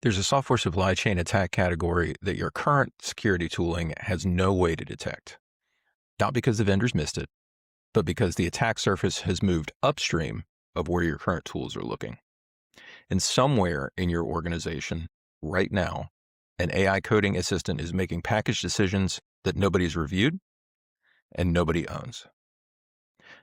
There's a software supply chain attack category that your current security tooling has no way to detect. Not because the vendors missed it, but because the attack surface has moved upstream of where your current tools are looking. And somewhere in your organization, right now, an AI coding assistant is making package decisions that nobody's reviewed and nobody owns.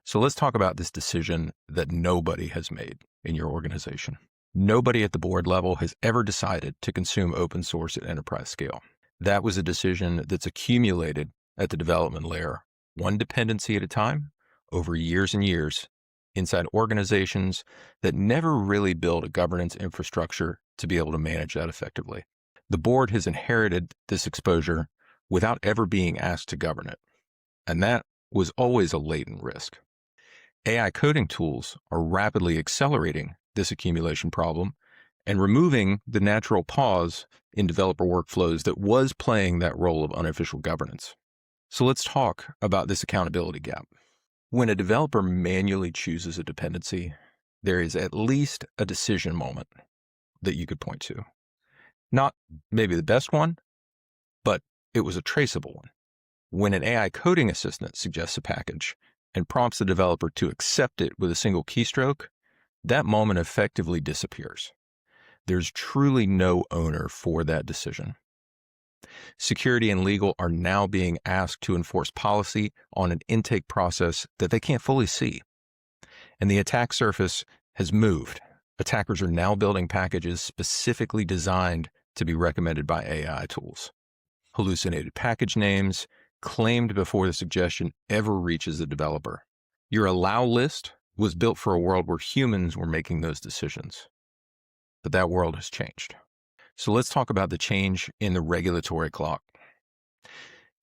So let's talk about this decision that nobody has made in your organization. Nobody at the board level has ever decided to consume open source at enterprise scale. That was a decision that's accumulated at the development layer, one dependency at a time, over years and years, inside organizations that never really built a governance infrastructure to be able to manage that effectively. The board has inherited this exposure without ever being asked to govern it, and that was always a latent risk. AI coding tools are rapidly accelerating this accumulation problem and removing the natural pause in developer workflows that was playing that role of unofficial governance. So let's talk about this accountability gap. When a developer manually chooses a dependency, there is at least a decision moment that you could point to. Not maybe the best one, but it was a traceable one. When an AI coding assistant suggests a package and prompts the developer to accept it with a single keystroke, that moment effectively disappears. There's truly no owner for that decision. Security and legal are now being asked to enforce policy on an intake process that they can't fully see. And the attack surface has moved. Attackers are now building packages specifically designed to be recommended by AI tools. Hallucinated package names, claimed before the suggestion ever reaches the developer. Your allow list was built for a world where humans were making those decisions. But that world has changed. So let's talk about the change in the regulatory clock.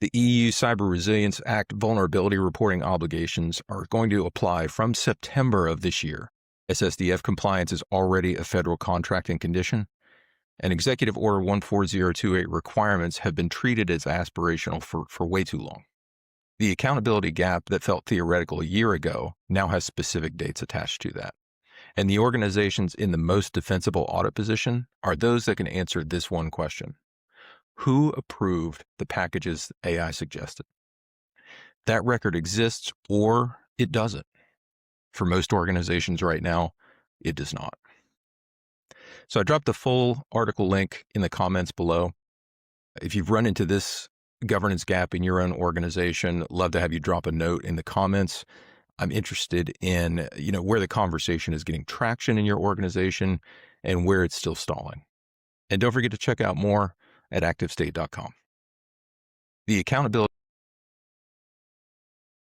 The EU Cyber Resilience Act vulnerability reporting obligations are going to apply from September of this year. SSDF compliance is already a federal contracting condition, and Executive Order 14028 requirements have been treated as aspirational for way too long. The accountability gap that felt theoretical a year ago now has specific dates attached to that. And the organizations in the most defensible audit position are those that can answer this one question. Who approved the packages AI suggested? That record exists or it doesn't. For most organizations right now, it does not. So I dropped the full article link in the comments below. If you've run into this governance gap in your own organization, love to have you drop a note in the comments. I'm interested in, where the conversation is getting traction in your organization and where it's still stalling. And don't forget to check out more at activestate.com. The accountability